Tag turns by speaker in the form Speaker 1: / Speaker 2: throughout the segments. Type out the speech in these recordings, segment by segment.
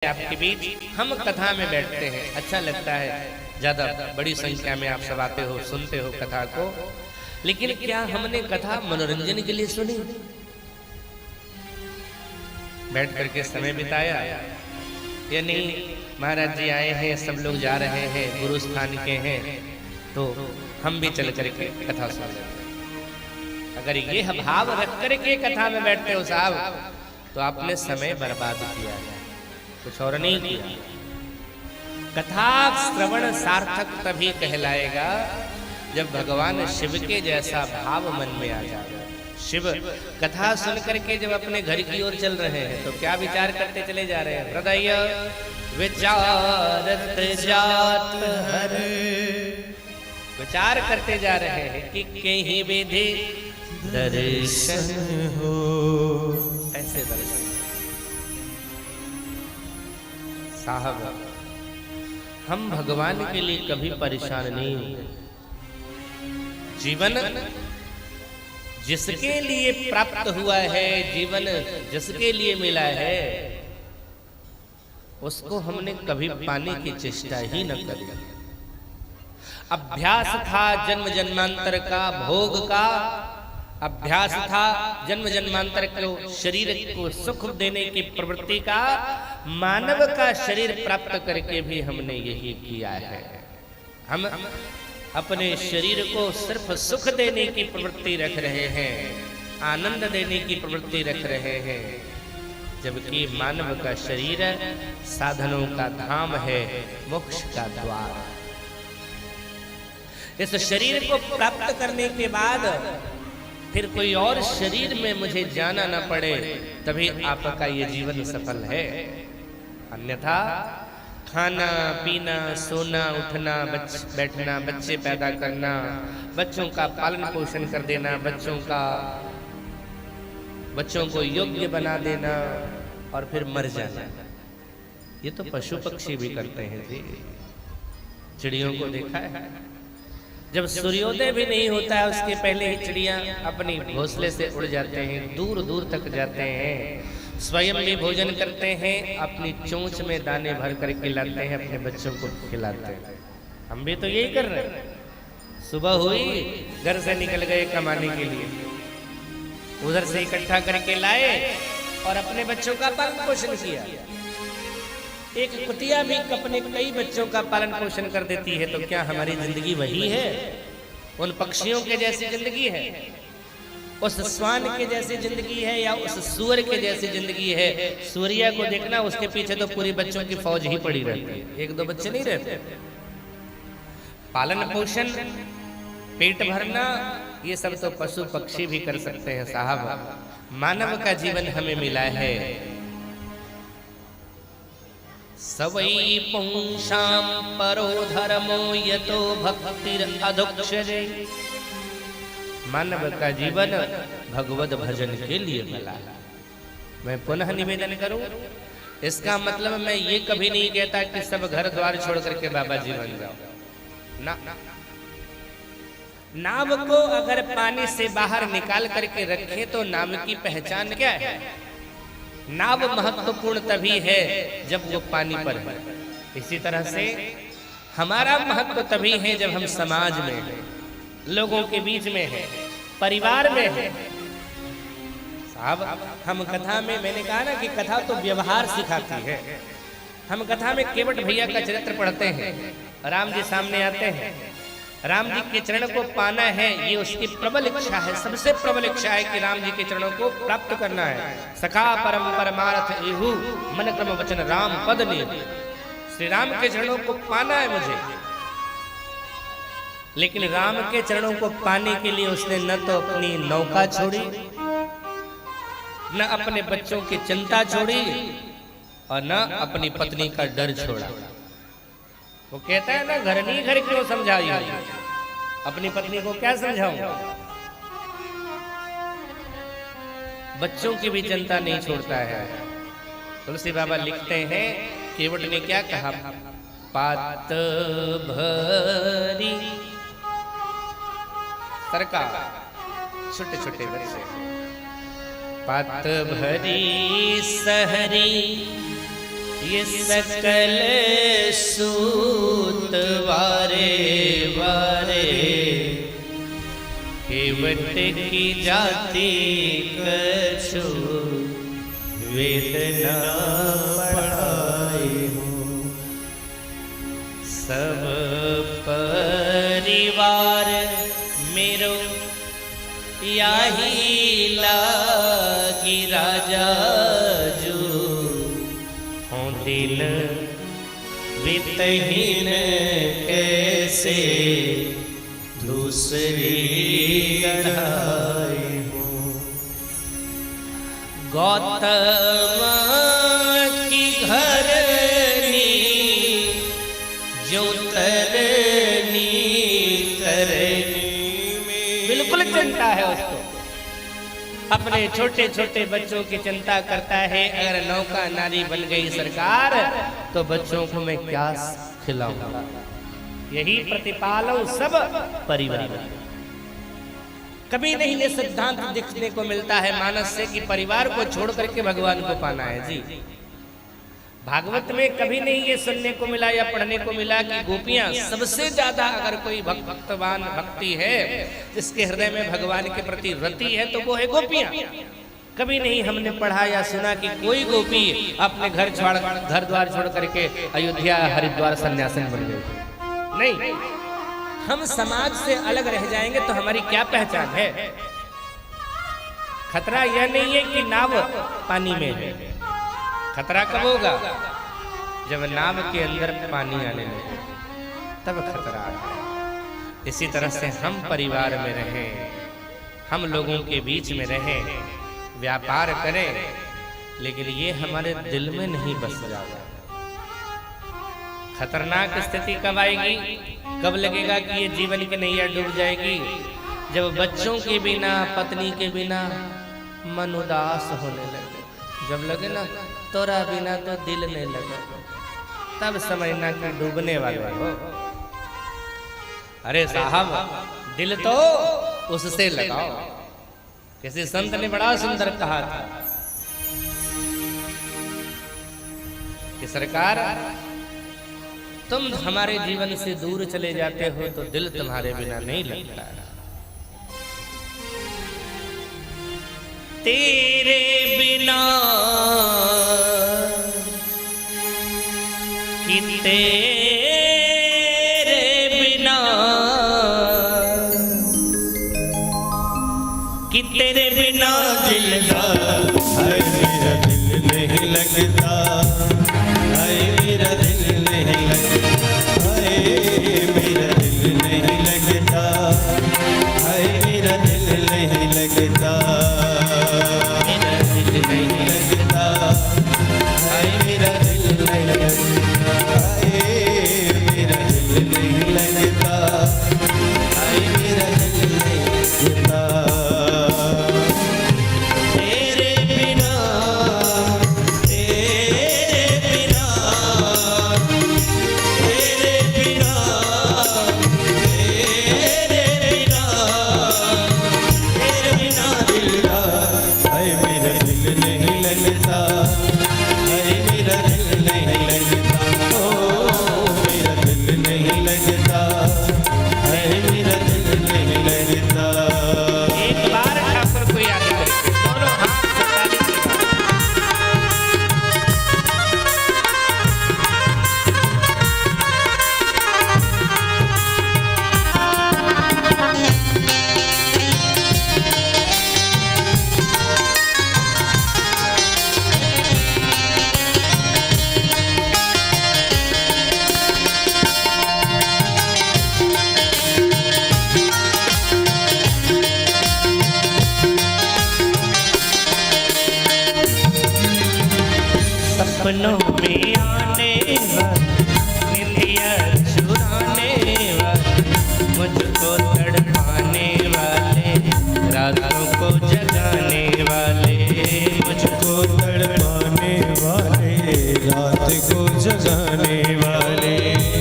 Speaker 1: आपके बीच हम कथा में बैठते हैं, अच्छा लगता है। ज्यादा बड़ी संख्या में आप सब आते हो, सुनते हो कथा को, लेकिन क्या हमने कथा मनोरंजन के लिए सुनी? बैठ करके समय बिताया या नहीं? महाराज जी आए हैं, सब लोग जा रहे हैं, गुरु स्थान के हैं, तो हम भी चल करके कथा सुन लेते हैं। अगर ये भाव रख करके कथा में बैठते हो साहब, तो आपने समय बर्बाद किया है, कुछ और नहीं किया। कथा श्रवण सार्थक तभी कहलाएगा जब भगवान शिव के जैसा भाव मन में आ जाए। शिव कथा सुन करके जब अपने घर की ओर चल रहे हैं तो क्या विचार करते चले जा रहे हैं? हृदय विचारत जात हर, विचार करते जा रहे हैं कि कहीं विधि दर्शन हो, ऐसे दर्शन। साहब हम भगवान के लिए कभी परेशान नहीं हुए। जीवन जिसके लिए प्राप्त हुआ है, जीवन जिसके लिए मिला है, उसको हमने कभी पाने की चेष्टा ही न करी। अभ्यास था जन्म जन्मांतर का, भोग का अभ्यास था, जन्म जन्मांतर को शरीर को सुख देने की प्रवृत्ति का, मानव का शरीर प्राप्त करके भी हमने यही किया है। हम अपने शरीर को सिर्फ सुख देने की प्रवृत्ति रख रहे हैं, आनंद देने की प्रवृत्ति रख रहे हैं, जबकि मानव का शरीर साधनों का धाम है, मोक्ष का द्वार। इस शरीर को प्राप्त करने के बाद फिर कोई और शरीर में मुझे जाना न पड़े, तभी आपका ये जीवन सफल है। अन्यथा खाना पीना, सोना उठना, बैठना, बच्चे पैदा करना, बच्चों का पालन पोषण कर देना, बच्चों को योग्य बना देना और फिर मर जाना, ये तो पशु पक्षी भी करते हैं जी। चिड़ियों को देखा है, जब सूर्योदय भी नहीं होता है उसके पहले ही चिड़ियां अपनी घोंसले से उड़ जाते हैं, दूर दूर तक जाते हैं, स्वयं भी भोजन करते हैं, अपनी चोंच में दाने भर करके लाते हैं, अपने बच्चों को खिलाते हैं। हम भी तो यही कर रहे हैं। सुबह हुई, घर से निकल गए कमाने के लिए, उधर से इकट्ठा करके लाए और अपने बच्चों का पालन पोषण किया। एक कुतिया भी अपने कई बच्चों का पालन पोषण कर देती है, तो क्या हमारी जिंदगी वही है? उन पक्षियों के जैसी जिंदगी है, उस श्वान के जैसी जिंदगी है, या उस सूअर के जैसी जिंदगी है? सूर्या को देखना, उसके पीछे तो पूरी बच्चों की फौज ही पड़ी रहती है, एक दो बच्चे नहीं रहते। पालन पोषण, पेट भरना, ये सब तो पशु पक्षी भी कर सकते हैं साहब। मानव का जीवन हमें मिला है। सवै पुंसां परो धर्मो यतो भक्तिर अधुक्षजे। मानव का जीवन भगवत भजन के लिए मिला है। मैं पुनः निवेदन करूं, इसका मतलब मैं ये कभी नहीं कहता कि सब घर द्वार छोड़ करके बाबा जी बन जाओ ना। नाव को अगर पानी से बाहर निकाल करके रखें तो नाव की पहचान क्या है? नाव महत्वपूर्ण तभी है जब वो पानी पर है। इसी तरह से हमारा महत्व तभी है जब हम समाज में हैं, लोगों के बीच में है, परिवार में है। साहब हम कथा में, मैंने कहा ना कि कथा तो व्यवहार सिखाती है। हम कथा में केवट भैया का चरित्र पढ़ते हैं, राम जी सामने आते हैं, राम जी के चरण को पाना है, ये उसकी प्रबल इच्छा है, सबसे प्रबल इच्छा है कि राम जी के चरणों को प्राप्त करना है। सखा परम परमार्थ एहु, मन क्रम वचन राम पद ने। श्री राम के चरणों को पाना है मुझे, लेकिन राम के चरणों को पाने के लिए उसने न तो अपनी नौका छोड़ी, न अपने बच्चों की चिंता छोड़ी, और न अपनी पत्नी का डर छोड़ा। वो कहता है ना, घर नहीं घर क्यों समझाई, अपनी पत्नी को क्या समझाऊं? बच्चों की भी चिंता नहीं छोड़ता है। तुलसी बाबा लिखते हैं, केवट ने क्या कहा? पात भरी सरकार, छोटे छोटे बच्चे, पात भरी सहरी ये सकल सूत वारे वारे केवट की जाति कछु वेदना पढ़ाई हूँ। सब परिवार मेरो याही लागी राजा जो हों दिन वितहीन कैसे दूसरी गढ़ाई हूँ। गौतम की घरनी जो तरनी तरनी बिल्कुल चिंता है उसको, अपने छोटे छोटे बच्चों की चिंता करता है। अगर नौका नारी बन गई सरकार तो बच्चों को मैं क्या खिलाऊंगा। यही प्रतिपालो सब परिवार। कभी नहीं ये सिद्धांत देखने को मिलता है मानस से कि परिवार को छोड़ करके भगवान को पाना है। जी भागवत में कभी नहीं ये सुनने को मिला या पढ़ने को मिला कि गोपियां सबसे ज्यादा अगर कोई भक्तवान भक्ति है जिसके हृदय में भगवान के प्रति रति है तो वो है गोपियां। कभी नहीं हमने पढ़ा या सुना कि कोई गोपी अपने घर द्वार छोड़ करके अयोध्या हरिद्वार सन्यासिन बन गई। नहीं, हम समाज से अलग रह जाएंगे तो हमारी क्या पहचान है। खतरा यह नहीं है कि नाव पानी में है, खतरा कब होगा जब नाव के अंदर पानी आने लगे, तब खतरा है। इसी तरह से हम परिवार में रहें, हम लोगों के बीच में रहें, व्यापार करें, लेकिन ये हमारे दिल में नहीं बस जाता। खतरनाक स्थिति कब आएगी, कब लगेगा कि ये जीवन की नैया डूब जाएगी, जब बच्चों के बिना पत्नी के बिना मन उदास होने लगे। जब लगे ना तोरा बिना तो दिल नहीं लगे, तब समझना कि डूबने वाले हो। अरे साहब दिल तो उससे लगाओ। किसी संत ने बड़ा सुंदर कहा था कि सरकार तुम हमारे जीवन से दूर चले जाते हो तो दिल तुम्हारे बिना नहीं लगता। तेरे बिना कि तेरे बिना कि तेरे बिना दिल का मेरा दिल नहीं लगता, मेरा दिल नहीं लगता, मेरा दिल नहीं लगता, मेरा दिल नहीं लगता, मेरा दिल नहीं लगता, मेरा दिल नहीं लगता, मेरा दिल नहीं लगता, मेरा दिल नहीं लगता। तेरे बिना तेरे बिना तेरे बिना तेरे बिना तेरे बिना दिल का मेरा दिल नहीं लगता, मेरा दिल नहीं लगता, ओ मेरा दिल नहीं लगता, मेरा दिल नहीं लगता। एक बार ठाकुर को याद करके दोनों हाथ सताने के सपनों में आने वाली निंदिया चुराने वाले, मुझको तड़पाने वाले, रातों को जगाने वाले, मुझको तड़पाने वाले, रात को जगाने वाले,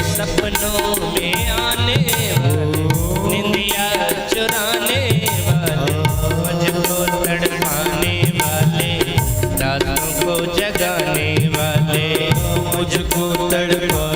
Speaker 1: सपनों में आने वाले, निंदिया चुराने वाले, मुझको तड़पाने वाले, रातों को जगाने वाले।
Speaker 2: मुझको तड़पा